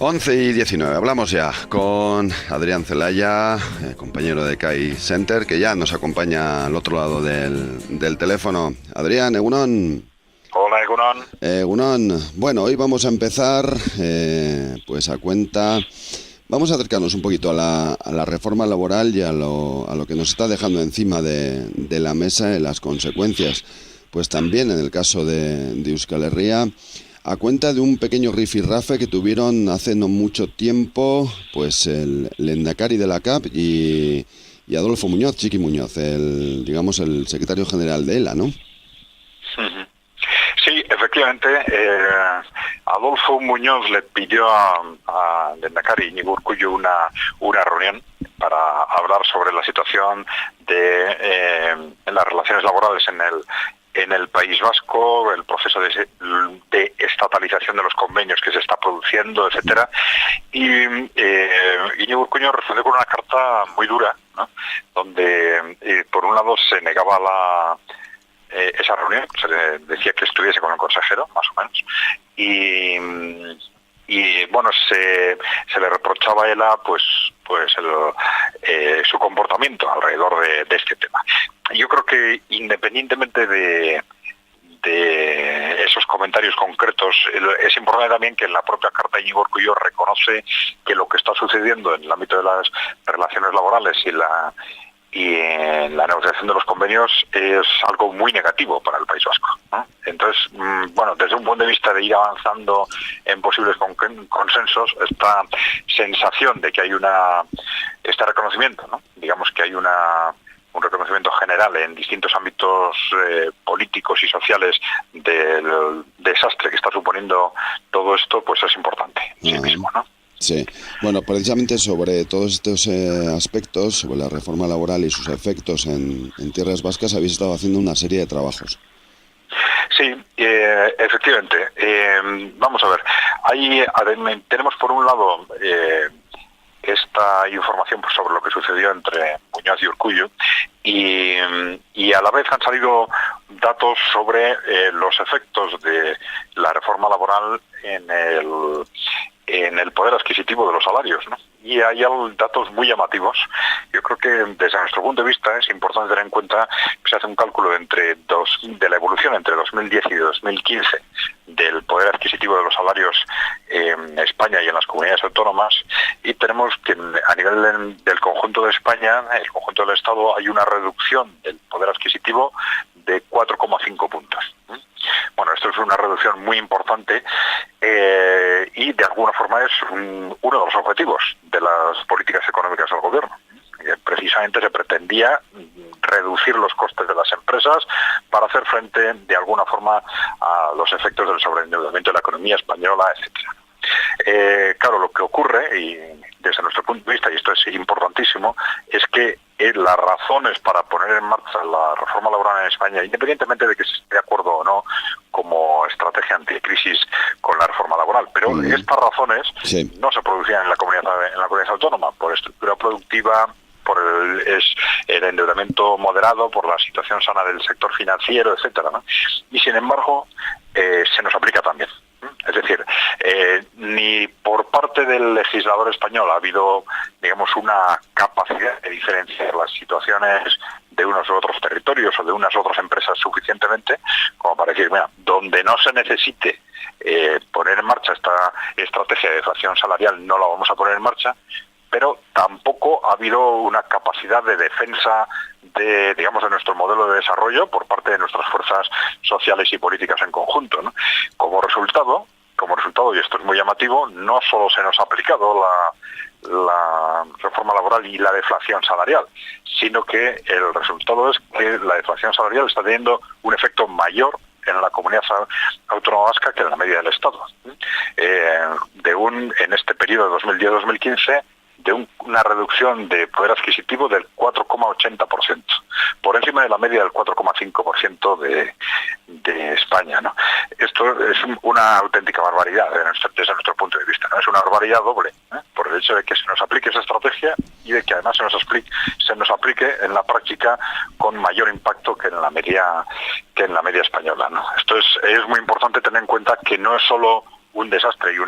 11:19. Hablamos ya con Adrián Celaya, compañero de CAI Center, que ya nos acompaña al otro lado del teléfono. Adrián, Egunon. Hola, Egunon. Egunon. Bueno, hoy vamos a empezar, pues a cuenta. Vamos a acercarnos un poquito a la reforma laboral y a lo que nos está dejando encima de la mesa y las consecuencias. Pues también en el caso de Euskal Herria, a cuenta de un pequeño rifirrafe que tuvieron hace no mucho tiempo, pues el lehendakari de la CAP y Adolfo Muñoz, Chiqui Muñoz, el secretario general de ELA, ¿no? Sí, efectivamente, Adolfo Muñoz le pidió a lehendakari Iñigo Urkullu una reunión para hablar sobre la situación en las relaciones laborales en el País Vasco, el proceso de estatalización de los convenios que se está produciendo, etcétera. Y Iñigo Urkullu respondió con una carta muy dura, ¿no? Donde por un lado se negaba esa reunión, se le decía que estuviese con el consejero, más o menos, y bueno, se le reprochaba a él su comportamiento alrededor de este tema. Yo creo que independientemente de esos comentarios concretos, es importante también que en la propia carta de Iñigo Urkullu reconoce que lo que está sucediendo en el ámbito de las relaciones laborales y en la negociación de los convenios es algo muy negativo para el País Vasco, ¿no? Entonces, bueno, desde un punto de vista de ir avanzando en posibles consensos, esta sensación de que hay este reconocimiento, ¿no? Digamos que hay un reconocimiento general en distintos ámbitos políticos y sociales del desastre que está suponiendo todo esto, pues es importante en sí mismo, ¿no? Sí, bueno, precisamente sobre todos estos aspectos, sobre la reforma laboral y sus efectos en tierras vascas, habéis estado haciendo una serie de trabajos. Sí, efectivamente. Vamos a ver, tenemos por un lado esta información sobre lo que sucedió entre Muñoz y Urkullu y a la vez han salido datos sobre los efectos de la reforma laboral en el poder adquisitivo de los salarios, ¿no? Y hay datos muy llamativos. Yo creo que desde nuestro punto de vista es importante tener en cuenta que se hace un cálculo de la evolución entre 2010 y 2015 del poder adquisitivo de los salarios en España y en las comunidades autónomas, y tenemos que a nivel del conjunto de España, el conjunto del Estado, hay una reducción del poder adquisitivo de 4,5 puntos. Bueno, esto es una reducción muy importante y de alguna forma es uno de los objetivos de las políticas económicas del gobierno. Precisamente se pretendía reducir los costes de las empresas para hacer frente de alguna forma a los efectos del sobreendeudamiento de la economía española, etcétera. Claro, lo que ocurre, y desde nuestro punto de vista, y esto es importantísimo, es que las razones para poner en marcha la reforma laboral en España, independientemente de que se esté de acuerdo o no como estrategia anticrisis con la reforma laboral, pero estas razones no se producían en la comunidad autónoma, por estructura productiva, por el endeudamiento moderado, por la situación sana del sector financiero, etcétera, ¿no? Y sin embargo se nos aplica también. Es decir, ni por parte del legislador español ha habido, digamos, una capacidad de diferenciar las situaciones de unos u otros territorios o de unas u otras empresas suficientemente como para decir, mira, donde no se necesite poner en marcha esta estrategia de deflación salarial no la vamos a poner en marcha, pero tampoco ha habido una capacidad de defensa de nuestro modelo de desarrollo por parte de nuestras fuerzas sociales y políticas en conjunto, ¿no? Como resultado, y esto es muy llamativo, no solo se nos ha aplicado la reforma laboral y la deflación salarial, sino que el resultado es que la deflación salarial está teniendo un efecto mayor en la comunidad autónoma vasca que en la media del Estado. En este periodo de 2010-2015, de una reducción de poder adquisitivo del 4,80%, por encima de la media del 4,5% de España, ¿no? Esto es una auténtica barbaridad desde nuestro punto de vista, ¿no? Es una barbaridad doble, por el hecho de que se nos aplique esa estrategia y de que además se nos aplique en la práctica con mayor impacto que en la media española, ¿no? Esto es muy importante tener en cuenta que no es solo un desastre y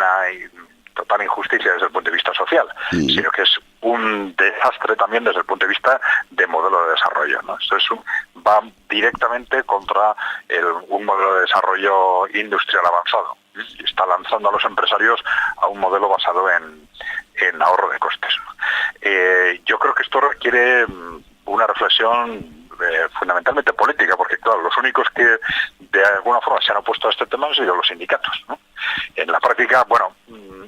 total injusticia desde el punto de vista social, sino que es un desastre también desde el punto de vista de modelo de desarrollo, ¿no? Esto va directamente contra un modelo de desarrollo industrial avanzado. Está lanzando a los empresarios a un modelo basado en ahorro de costes. Yo creo que esto requiere una reflexión fundamentalmente política, porque claro, los únicos que de alguna forma se han opuesto a este tema han sido los sindicatos, ¿no? En la práctica, bueno,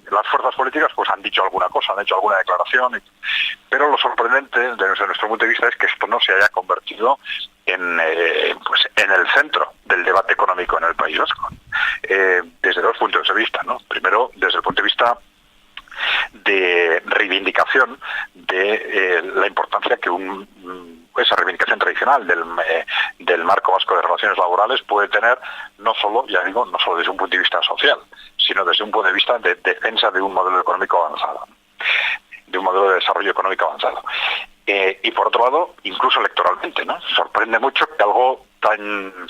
las fuerzas políticas pues han dicho alguna cosa, han hecho alguna declaración, pero lo sorprendente desde nuestro punto de vista es que esto no se haya convertido en el centro del debate económico en el País Vasco, desde dos puntos de vista, ¿no? Primero, desde el punto de vista de reivindicación de la importancia que esa reivindicación tradicional del marco vasco de relaciones laborales puede tener, no solo desde un punto de vista social, sino desde un punto de vista de defensa de un modelo económico avanzado, de un modelo de desarrollo económico avanzado. Y por otro lado, incluso electoralmente, ¿no? Sorprende mucho que algo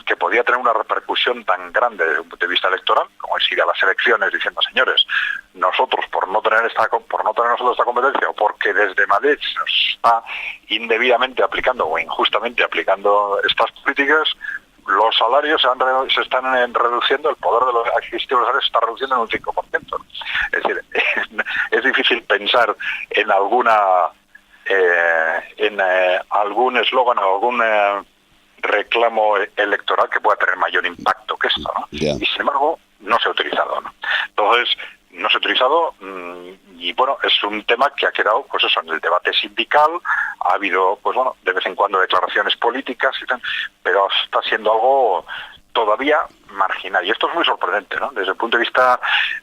que podía tener una repercusión tan grande desde un punto de vista electoral, como es ir a las elecciones diciendo, señores, nosotros por no tener nosotros esta competencia, o porque desde Madrid se nos está indebidamente aplicando o injustamente aplicando estas políticas, los salarios se están reduciendo, el poder de los adquisitivo de los salarios se está reduciendo en un 5%. Es decir, es difícil pensar en algún eslogan o algún reclamo electoral que pueda tener mayor impacto que esto, ¿no? Yeah. Y sin embargo no se ha utilizado, ¿no? Entonces no se ha utilizado y bueno, es un tema que ha quedado pues eso en el debate sindical. Ha habido pues bueno, de vez en cuando declaraciones políticas y tal, pero está siendo algo todavía marginal, y esto es muy sorprendente, ¿no? Desde el punto de vista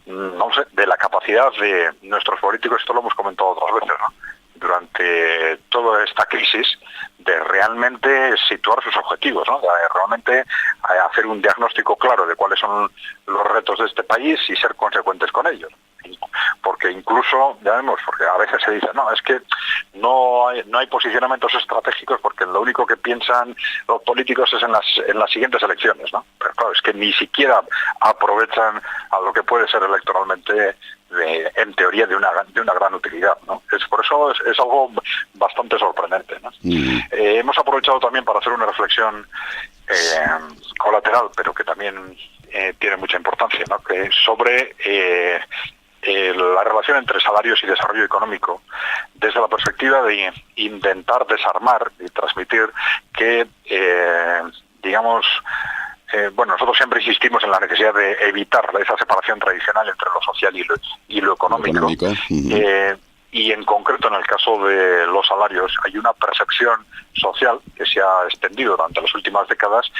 de la capacidad de nuestros políticos, esto lo hemos comentado otras veces, ¿no? Durante toda esta crisis, de realmente situar sus objetivos, ¿no? De realmente hacer un diagnóstico claro de cuáles son los retos de este país y ser consecuentes con ellos. Porque incluso, ya vemos, porque a veces se dice, no, es que no hay posicionamientos estratégicos porque lo único que piensan los políticos es en las siguientes elecciones, ¿no? Pero claro, es que ni siquiera aprovechan a lo que puede ser electoralmente en teoría de una gran utilidad, ¿no? Por eso es algo bastante sorprendente, ¿no? Hemos aprovechado también para hacer una reflexión colateral, pero que también tiene mucha importancia, ¿no? Que sobre la relación entre salarios y desarrollo económico, desde la perspectiva de intentar desarmar y transmitir que, nosotros siempre insistimos en la necesidad de evitar esa separación tradicional entre lo social y lo económico. Y en concreto, en el caso de los salarios, hay una percepción social que se ha extendido durante las últimas décadas,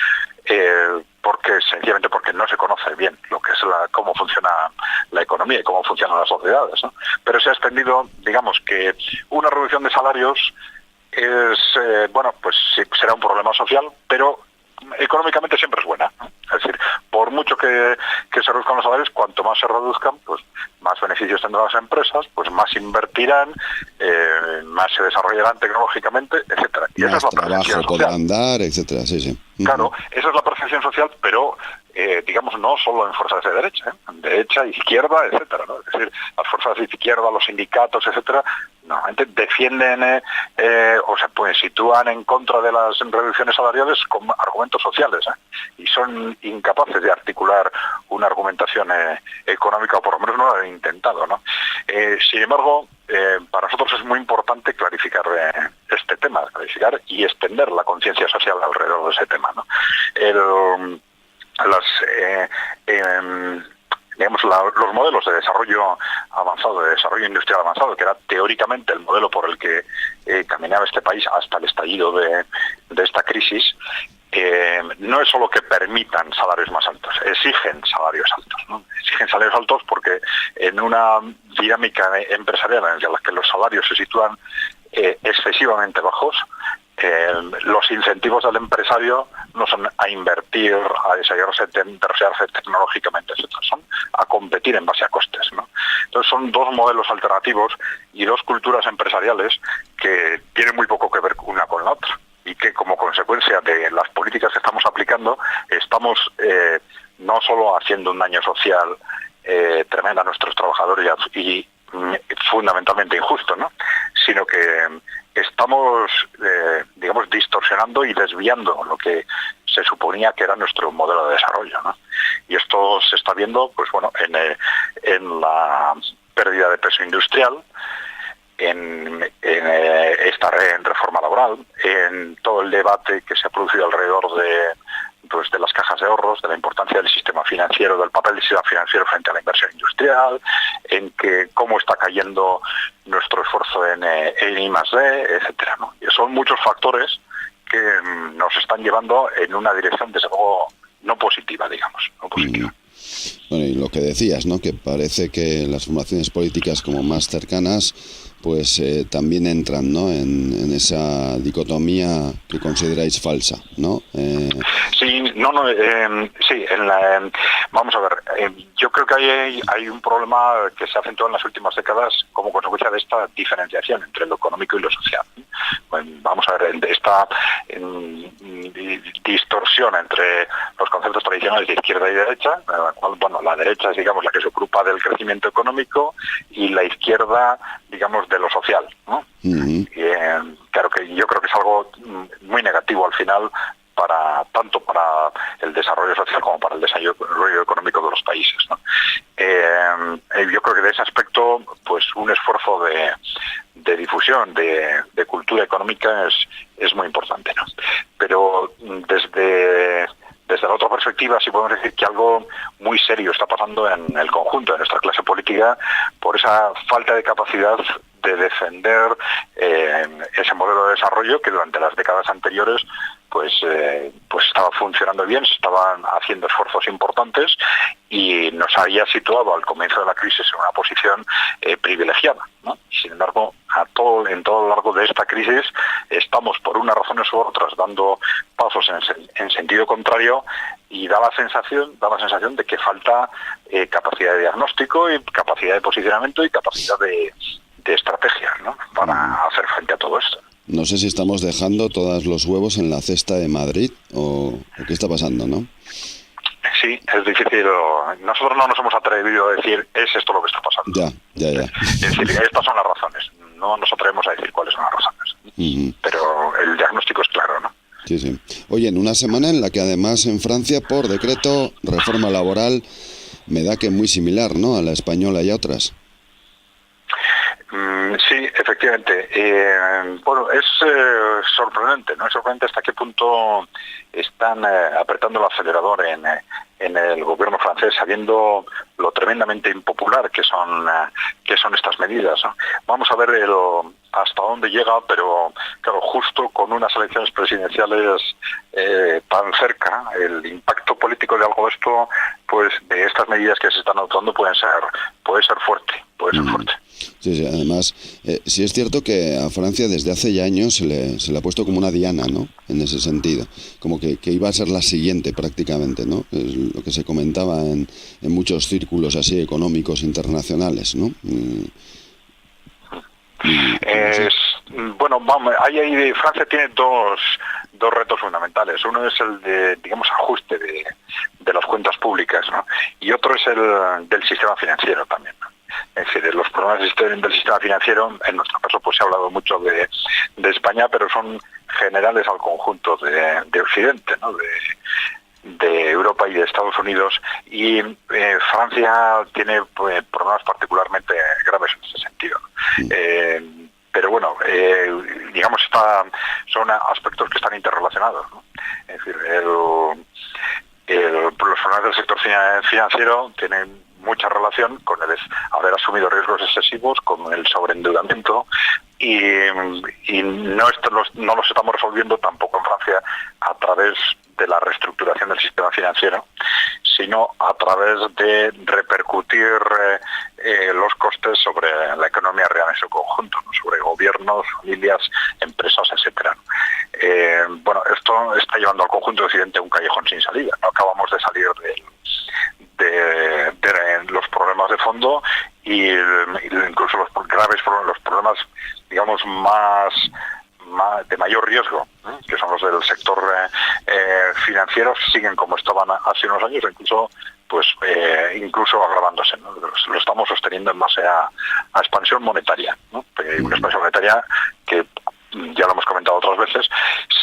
sencillamente porque no se conoce bien lo que es cómo funciona la economía y cómo funcionan las sociedades, ¿no? Pero se ha extendido, digamos, que una reducción de salarios será un problema social, pero económicamente siempre es buena, ¿no? Es decir, por mucho que se reduzcan los salarios, cuanto más se reduzcan, pues más beneficios tendrán las empresas, pues más invertirán, más se desarrollarán tecnológicamente, etcétera. Y esa es la percepción social. Podrán dar, etcétera, sí. Claro, esa es la percepción social, pero no solo en fuerzas de derecha, izquierda, etcétera, ¿no? Es decir, las fuerzas de izquierda, los sindicatos, etcétera, normalmente defienden o se sitúan en contra de las reducciones salariales con argumentos sociales, y son incapaces de articular una argumentación económica, o por lo menos no lo han intentado, ¿no? Sin embargo, para nosotros es muy importante clarificar este tema, clarificar y extender la conciencia social alrededor de ese tema, ¿no? Los modelos de desarrollo avanzado, de desarrollo industrial avanzado, que era teóricamente el modelo por el que caminaba este país hasta el estallido de esta crisis, no es solo que permitan salarios más altos, exigen salarios altos, ¿no? Exigen salarios altos porque en una dinámica empresarial en la que los salarios se sitúan excesivamente bajos, los incentivos del empresario no son a invertir, a desarrollarse tecnológicamente, etcétera, son a competir en base a costes, ¿no? Entonces son dos modelos alternativos y dos culturas empresariales que tienen muy poco que ver una con la otra, y que como consecuencia de las políticas que estamos aplicando estamos no solo haciendo un daño social tremendo a nuestros trabajadores y estamos, digamos, distorsionando y desviando lo que se suponía que era nuestro modelo de desarrollo, ¿no? Y esto se está viendo, pues bueno, en la pérdida de peso industrial, en reforma laboral, en todo el debate que se ha producido alrededor de las cajas de ahorros, de la importancia del sistema financiero, del papel del sistema financiero frente a la inversión industrial, en que cómo está cayendo nuestro esfuerzo en I+D, etcétera, ¿no? Y son muchos factores que nos están llevando en una dirección, desde luego, no positiva, digamos, no positiva. Bueno, y lo que decías, ¿no? Que parece que las formaciones políticas como más cercanas pues también entran, ¿no? en esa dicotomía que consideráis falsa, ¿no? Sí, sí, vamos a ver, yo creo que hay un problema que se ha acentuado en las últimas décadas como consecuencia de esta diferenciación entre lo económico y lo social. Bueno, vamos a ver, esta distorsión entre los conceptos tradicionales de izquierda y derecha, la cual, bueno, la derecha es, digamos, la que se ocupa del crecimiento económico y la izquierda, digamos, de lo social, ¿no? Y, claro que yo creo que es algo muy negativo al final tanto para el desarrollo social como para el desarrollo económico de los países, ¿no? Yo creo que de ese aspecto, pues un esfuerzo de difusión, de cultura económica es muy importante, ¿no? Pero desde la otra perspectiva sí podemos decir que algo muy serio está pasando en el conjunto de nuestra clase política por esa falta de capacidad de defender ese modelo de desarrollo que durante las décadas anteriores pues estaba funcionando bien, se estaban haciendo esfuerzos importantes y nos había situado al comienzo de la crisis en una posición privilegiada, ¿no? Sin embargo, en todo lo largo de esta crisis estamos por unas razones u otras dando pasos en sentido contrario y da la sensación de que falta capacidad de diagnóstico y capacidad de posicionamiento y capacidad de estrategia, ¿no? Para hacer frente a todo esto. No sé si estamos dejando todos los huevos en la cesta de Madrid o qué está pasando, ¿no? Sí, es difícil. Nosotros no nos hemos atrevido a decir es esto lo que está pasando. Ya. Es decir, estas son las razones. No nos atrevemos a decir cuáles son las razones. Pero el diagnóstico es claro, ¿no? Sí. Oye, en una semana en la que además en Francia, por decreto, reforma laboral, me da que muy similar, ¿no? A la española y a otras. Sí, efectivamente. Bueno, es sorprendente, ¿no? Es sorprendente hasta qué punto están apretando el acelerador en el gobierno francés, sabiendo lo tremendamente impopular que son estas medidas, ¿no? Vamos a ver hasta dónde llega, pero claro, justo con unas elecciones presidenciales tan cerca, el impacto político de algo de esto, pues de estas medidas que se están adoptando puede ser fuerte. Sí, además, sí es cierto que a Francia desde hace ya años se le ha puesto como una diana, ¿no? En ese sentido, como que iba a ser la siguiente prácticamente, ¿no? Es lo que se comentaba en muchos círculos así económicos internacionales, ¿no? Bueno, Francia tiene dos retos fundamentales. Uno es el de, digamos, ajuste de las cuentas públicas, ¿no? Y otro es el del sistema financiero también, ¿no? Es decir, los problemas del sistema financiero, en nuestro caso pues se ha hablado mucho de España, pero son generales al conjunto de Occidente, ¿no? De Europa y de Estados Unidos, y Francia tiene problemas particularmente graves en ese sentido. Pero bueno, digamos, son aspectos que están interrelacionados, ¿no? Es decir, los problemas del sector financiero tienen mucha relación con el haber asumido riesgos excesivos, con el sobreendeudamiento, y no los estamos resolviendo tampoco en Francia a través de la reestructuración del sistema financiero, sino a través de repercutir los costes sobre la economía real en su conjunto, ¿no? Sobre gobiernos, familias, empresas, etcétera. Bueno, esto está llevando al conjunto de Occidente a un callejón sin salida. No acabamos de salir de los problemas de fondo y incluso los problemas, digamos, más de mayor riesgo, que son los del sector financiero, siguen como estaban hace unos años, incluso agravándose, ¿no? Lo estamos sosteniendo en base a expansión monetaria, ¿no? Una expansión monetaria que comentado otras veces,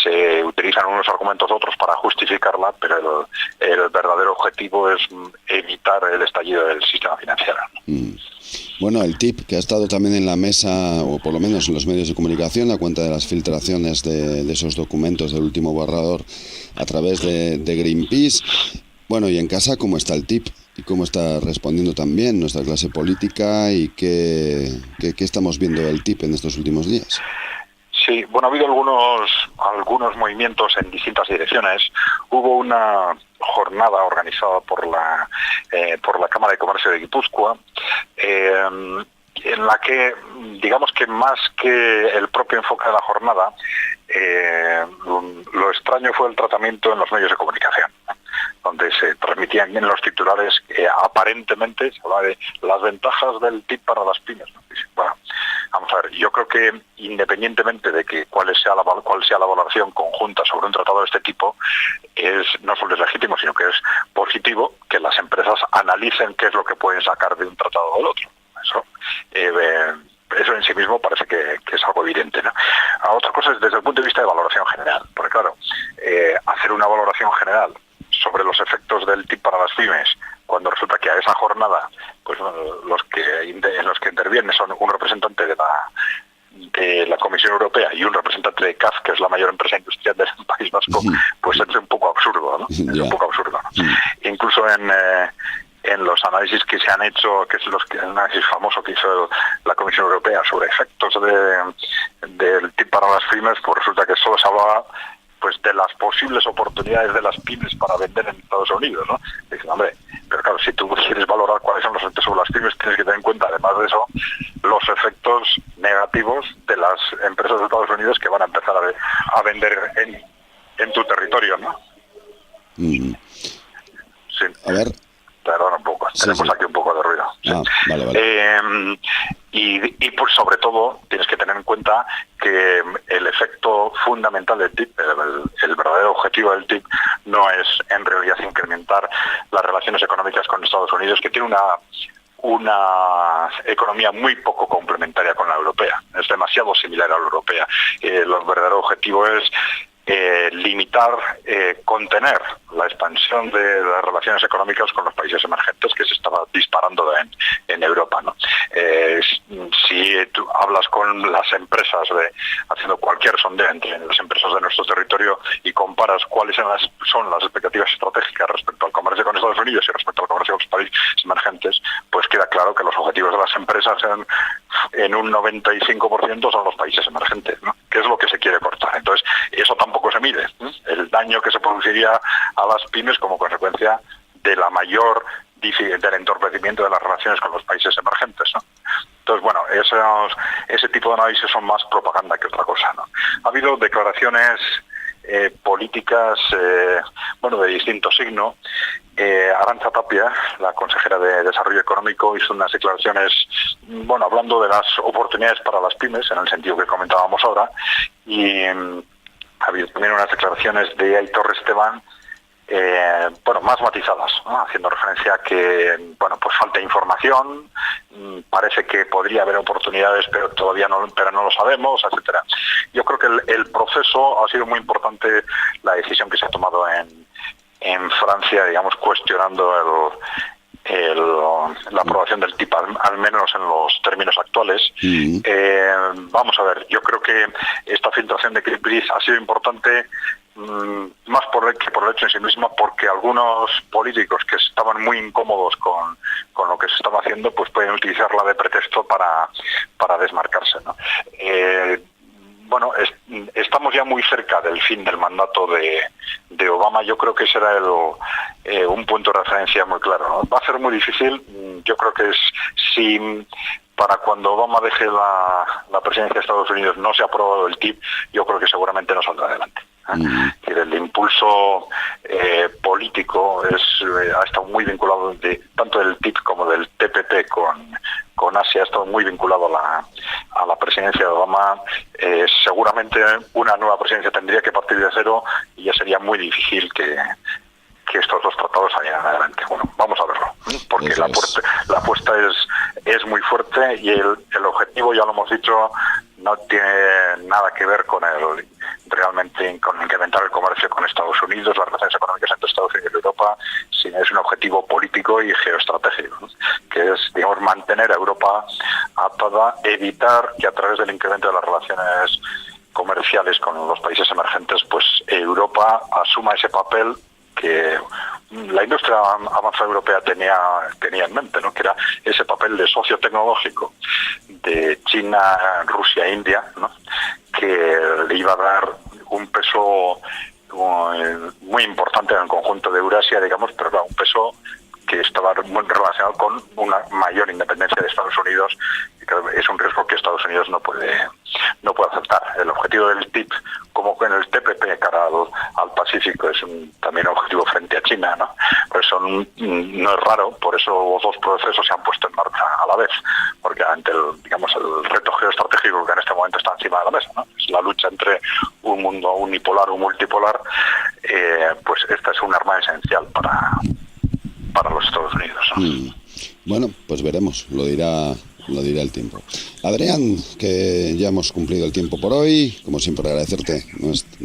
se utilizan unos argumentos u otros para justificarla, pero el verdadero objetivo es evitar el estallido del sistema financiero. Bueno, el TIP, que ha estado también en la mesa, o por lo menos en los medios de comunicación, a cuenta de las filtraciones de esos documentos del último borrador a través de Greenpeace. Bueno, y en casa, ¿cómo está el TIP? ¿Y cómo está respondiendo también nuestra clase política? ¿Y qué estamos viendo del TIP en estos últimos días? Sí, bueno, ha habido algunos movimientos en distintas direcciones. Hubo una jornada organizada por la Cámara de Comercio de Guipúzcoa, en la que, digamos que más que el propio enfoque de la jornada, lo extraño fue el tratamiento en los medios de comunicación, donde se transmitían en los titulares que aparentemente se hablaba de las ventajas del TIP para las pymes, ¿no? Bueno, vamos a ver, yo creo que independientemente de que cuál sea la valoración conjunta sobre un tratado de este tipo, no solo es legítimo, sino que es positivo que las empresas analicen qué es lo que pueden sacar de un tratado o del otro. Eso en sí mismo parece que es algo evidente, ¿no? Otra cosa es desde el punto de vista de valoración general, porque claro, hacer una valoración general sobre los efectos del TIP para las pymes, cuando resulta que a esa jornada, pues los que intervienen son un representante de la Comisión Europea y un representante de CAF, que es la mayor empresa industrial del País Vasco, pues es un poco absurdo, ¿no? Es un poco absurdo, ¿no? Incluso en los análisis que se han hecho, que es el análisis famoso que hizo la Comisión Europea sobre efectos del TIP para las pymes, pues resulta que solo se hablaba pues de las posibles oportunidades de las pymes para vender en Estados Unidos, ¿no? Dicen, hombre, pero claro, si tú quieres valorar cuáles son los efectos sobre las pymes, tienes que tener en cuenta, además de eso, los efectos negativos de las empresas de Estados Unidos que van a empezar a vender en tu territorio, ¿no? Sí. A ver. Perdón un poco, tenemos aquí un poco de ruido. Sí. Vale. Y pues sobre todo tienes que tener en cuenta que el efecto fundamental del TIP, el verdadero objetivo del TIP, no es en realidad incrementar las relaciones económicas con Estados Unidos, que tiene una economía muy poco complementaria con la europea, es demasiado similar a la europea. El verdadero objetivo es limitar, contener la expansión de las relaciones económicas con los países emergentes que se estaba disparando en Europa, ¿no? Si tú hablas con las empresas, haciendo cualquier sondeo entre las empresas de nuestro territorio y comparas cuáles son las expectativas estratégicas respecto al comercio con Estados Unidos y respecto al comercio con los países emergentes, pues queda claro que los objetivos de las empresas en un 95% son los países emergentes, ¿no? Que es lo que se quiere cortar. Entonces, eso tampoco se mide, ¿eh? El daño que se produciría a las pymes como consecuencia de del entorpecimiento de las relaciones con los países emergentes, ¿no? Entonces, bueno, ese tipo de análisis son más propaganda que otra cosa, ¿no? Ha habido declaraciones políticas, de distinto signo. Arantxa Tapia, la consejera de Desarrollo Económico, hizo unas declaraciones, hablando de las oportunidades para las pymes, en el sentido que comentábamos ahora, y ha habido también unas declaraciones de Aitor Esteban, más matizadas, ¿no? Haciendo referencia a que, pues falta información, parece que podría haber oportunidades, pero todavía no lo sabemos, etcétera. Yo creo que el proceso ha sido muy importante, la decisión que se ha tomado en Francia, digamos, cuestionando la aprobación del TIP, al menos en los términos actuales. Vamos a ver, yo creo que esta filtración de Greenpeace ha sido importante más por el hecho en sí misma, porque algunos políticos que estaban muy incómodos con lo que se estaba haciendo, pues pueden utilizarla de pretexto para desmarcarse, ¿no? Estamos ya muy cerca del fin del mandato de Obama. Yo creo que será un punto de referencia muy claro, ¿no? Va a ser muy difícil. Yo creo que si para cuando Obama deje la presidencia de Estados Unidos no se ha aprobado el TIP, yo creo que seguramente no saldrá adelante. El impulso político ha estado muy vinculado, tanto del TIP como del TPP con Asia, ha estado muy vinculado a la presidencia de Obama. Seguramente una nueva presidencia tendría que partir de cero y ya sería muy difícil que estos dos tratados salieran adelante. Bueno, vamos a verlo, porque la apuesta es muy fuerte y el objetivo, ya lo hemos dicho, no tiene nada que ver con con incrementar el comercio con Estados Unidos, las relaciones económicas entre Estados Unidos y Europa, sino es un objetivo político y geoestratégico, ¿no? Que es, digamos, mantener a Europa atada, evitar que a través del incremento de las relaciones comerciales con los países emergentes, pues Europa asuma ese papel que la industria avanzada europea tenía en mente, ¿no? Que era ese papel de socio tecnológico de China, Rusia e India, ¿no? Que le iba a dar un peso muy importante en el conjunto de Eurasia, digamos, pero claro, un peso que estaba muy relacionado con una mayor independencia de Estados Unidos, y que es un riesgo que Estados Unidos no puede aceptar. El objetivo del TIP, como en el TPP cara al Pacífico, es también un objetivo frente a China, ¿no? Por eso no es raro, por eso los dos procesos se han puesto en marcha a la vez, porque ante el reto geoestratégico que en este momento está encima de la mesa, ¿no? Es la lucha entre un mundo unipolar o multipolar, pues esta es un arma esencial para los Estados Unidos, ¿no? Bueno, pues veremos, lo dirá el tiempo. Adrián, que ya hemos cumplido el tiempo por hoy, como siempre agradecerte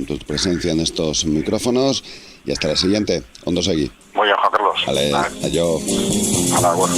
tu presencia en estos micrófonos y hasta la siguiente. Ondo segui. Muy bien, Juan Carlos. Vale, adiós. Hola, bueno.